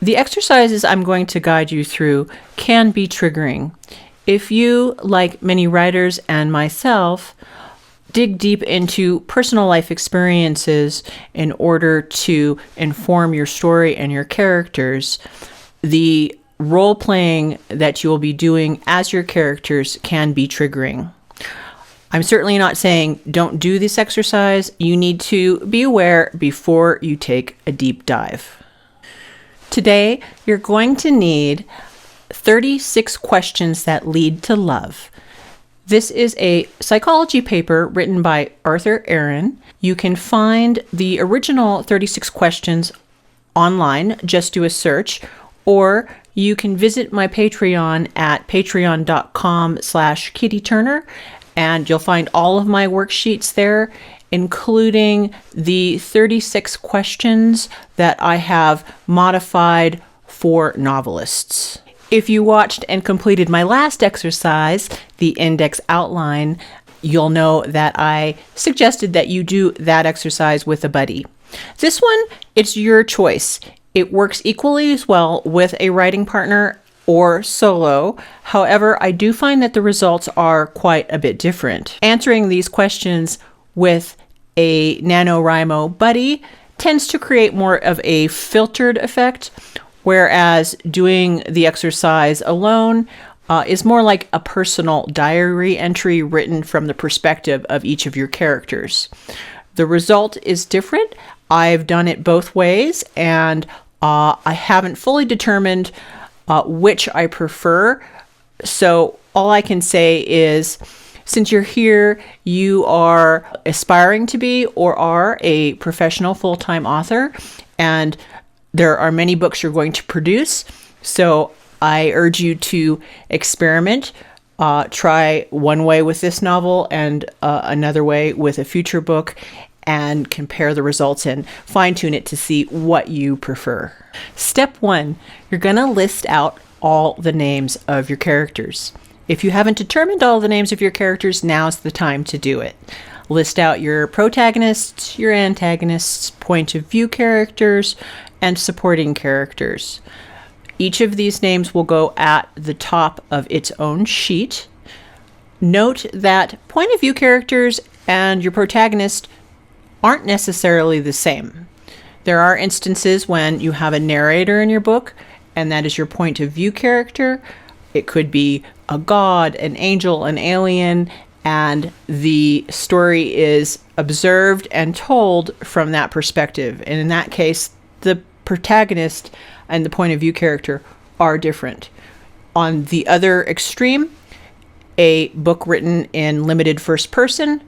The exercises I'm going to guide you through can be triggering. If you, like many writers and myself, dig deep into personal life experiences in order to inform your story and your characters, the role-playing that you will be doing as your characters can be triggering. I'm certainly not saying don't do this exercise. You need to be aware before you take a deep dive. Today, you're going to need 36 questions that lead to love. This is a psychology paper written by Arthur Aaron. You can find the original 36 questions online. Just do a search, or you can visit my Patreon at patreon.com/kittyturner, and you'll find all of my worksheets there, including the 36 questions that I have modified for novelists. If you watched and completed my last exercise, the index outline, you'll know that I suggested that you do that exercise with a buddy. This one, it's your choice. It works equally as well with a writing partner or solo. However, I do find that the results are quite a bit different. Answering these questions with a NaNoWriMo buddy tends to create more of a filtered effect, whereas doing the exercise alone is more like a personal diary entry written from the perspective of each of your characters. The result is different. I've done it both ways, and I haven't fully determined which I prefer. So all I can say is, since you're here, you are aspiring to be or are a professional full-time author, and there are many books you're going to produce. So I urge you to experiment. Try one way with this novel and another way with a future book, and compare the results and fine-tune it to see what you prefer. Step 1, you're going to list out all the names of your characters. If you haven't determined all the names of your characters, now's the time to do it. List out your protagonists, your antagonists, point of view characters, and supporting characters. Each of these names will go at the top of its own sheet. Note that point of view characters and your protagonist aren't necessarily the same. There are instances when you have a narrator in your book, and that is your point of view character. It could be a god, an angel, an alien, and the story is observed and told from that perspective. And in that case, the protagonist and the point of view character are different. On the other extreme, a book written in limited first person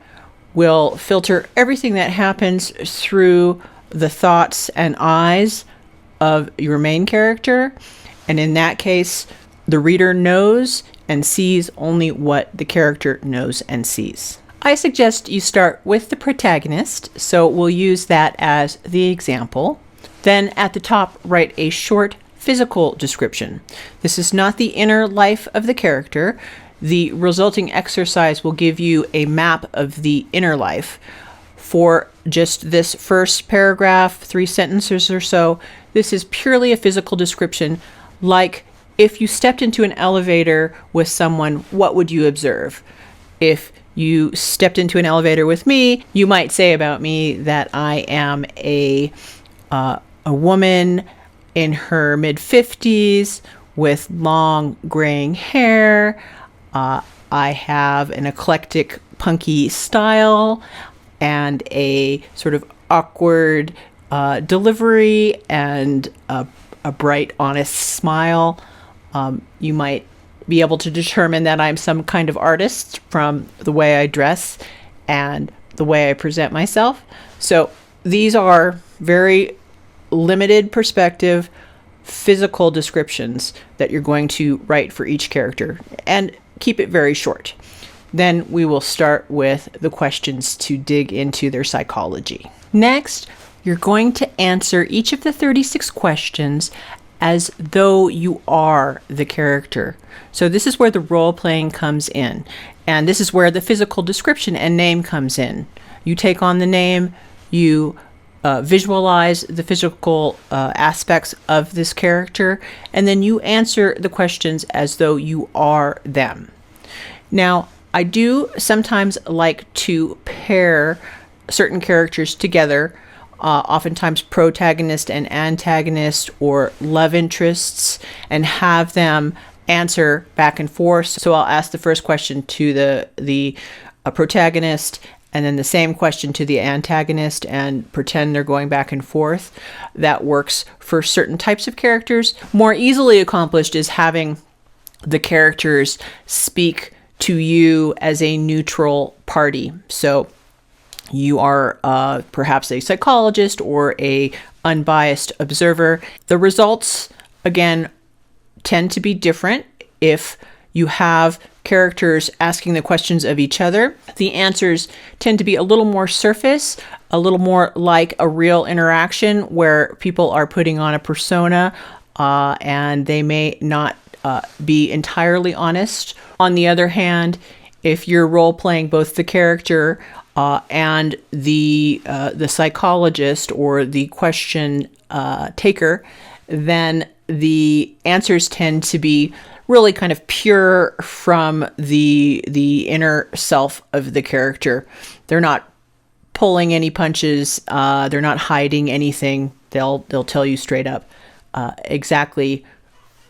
will filter everything that happens through the thoughts and eyes of your main character. And in that case, the reader knows and sees only what the character knows and sees. I suggest you start with the protagonist, so we'll use that as the example. Then at the top, write a short physical description. This is not the inner life of the character. The resulting exercise will give you a map of the inner life. For just this first paragraph, 3 sentences or so, this is purely a physical description. Like, if you stepped into an elevator with someone, what would you observe? If you stepped into an elevator with me, you might say about me that I am a woman in her mid-50s with long graying hair. I have an eclectic, punky style and a sort of awkward delivery and a bright, honest smile. You might be able to determine that I'm some kind of artist from the way I dress and the way I present myself. So these are very limited perspective, physical descriptions that you're going to write for each character, and keep it very short. Then we will start with the questions to dig into their psychology. Next, you're going to answer each of the 36 questions as though you are the character. So this is where the role-playing comes in, and this is where the physical description and name comes in. You take on the name, you visualize the physical aspects of this character, and then you answer the questions as though you are them. Now, I do sometimes like to pair certain characters together, oftentimes protagonist and antagonist or love interests, and have them answer back and forth. So I'll ask the first question to the protagonist, and then the same question to the antagonist, and pretend they're going back and forth. That works for certain types of characters. More easily accomplished is having the characters speak to you as a neutral party. So you are perhaps a psychologist or a unbiased observer. The results, again, tend to be different if you have characters asking the questions of each other. The answers tend to be a little more surface, a little more like a real interaction where people are putting on a persona and they may not be entirely honest. On the other hand, if you're role-playing both the character and the psychologist or the question taker, then the answers tend to be really kind of pure from the inner self of the character. They're not pulling any punches. They're not hiding anything. They'll tell you straight up exactly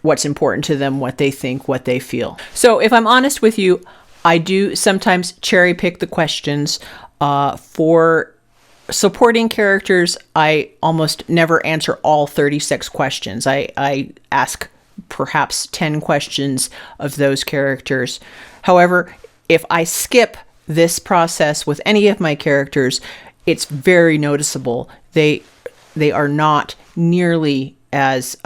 what's important to them, what they think, what they feel. So if I'm honest with you, I do sometimes cherry pick the questions. For supporting characters, I almost never answer all 36 questions. I ask perhaps 10 questions of those characters. However, if I skip this process with any of my characters, it's very noticeable. They are not nearly as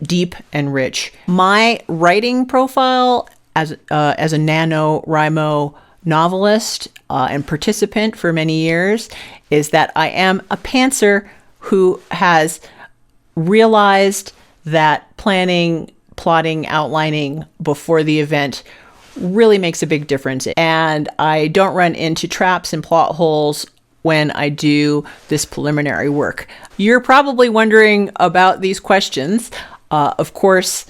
deep and rich. My writing profile as a NaNoWriMo novelist and participant for many years is that I am a pantser who has realized that planning, plotting, outlining before the event really makes a big difference. And I don't run into traps and plot holes when I do this preliminary work. You're probably wondering about these questions. Of course,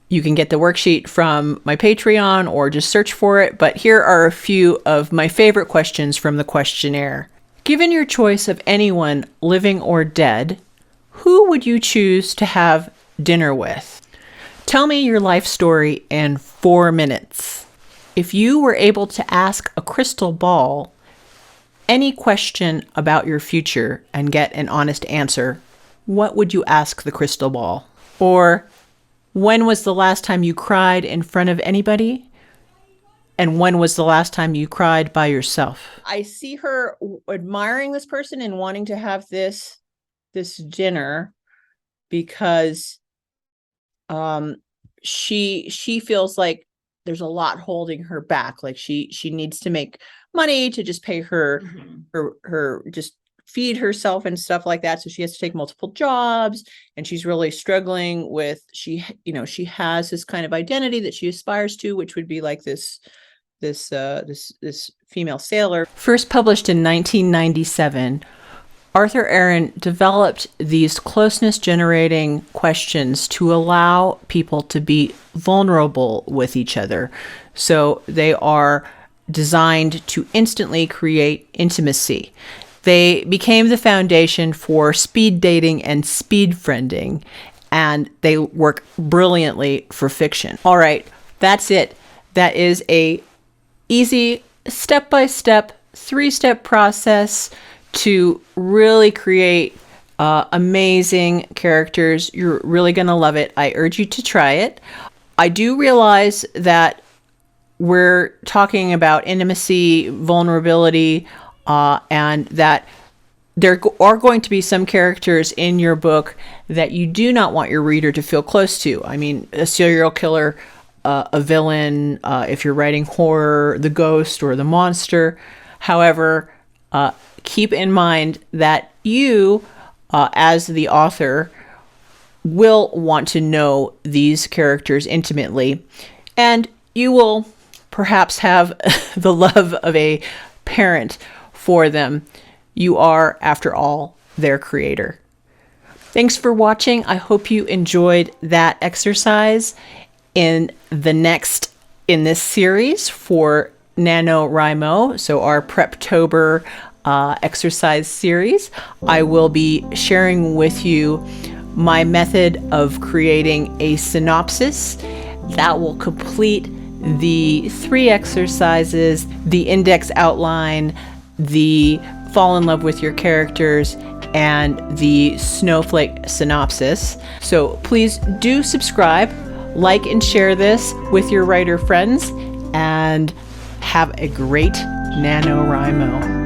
you can get the worksheet from my Patreon or just search for it, but here are a few of my favorite questions from the questionnaire. Given your choice of anyone, living or dead, who would you choose to have dinner with? Tell me your life story in 4 minutes. If you were able to ask a crystal ball any question about your future and get an honest answer, what would you ask the crystal ball? Or, when was the last time you cried in front of anybody? And when was the last time you cried by yourself? I see her admiring this person and wanting to have this dinner because she feels like there's a lot holding her back. Like she needs to make money to just pay her just feed herself and stuff like that. So she has to take multiple jobs, and she's really struggling with, she has this kind of identity that she aspires to, which would be like this female sailor. First published in 1997, Arthur Aaron developed these closeness generating questions to allow people to be vulnerable with each other. So they are designed to instantly create intimacy. They became the foundation for speed dating and speed friending, and they work brilliantly for fiction. All right, that's it. That is a easy step-by-step, 3-step process to really create amazing characters. You're really going to love it. I urge you to try it. I do realize that we're talking about intimacy, vulnerability, and that there are going to be some characters in your book that you do not want your reader to feel close to. I mean, a serial killer, a villain, if you're writing horror, the ghost or the monster. However, keep in mind that you, as the author, will want to know these characters intimately, and you will perhaps have the love of a parent for them. You are, after all, their creator. Thanks for watching. I hope you enjoyed that exercise. In this series for NaNoWriMo, so our Preptober exercise series, I will be sharing with you my method of creating a synopsis that will complete the 3 exercises, the index outline, the fall in love with your characters, and the snowflake synopsis. So please do subscribe, like and share this with your writer friends, and have a great NaNoWriMo.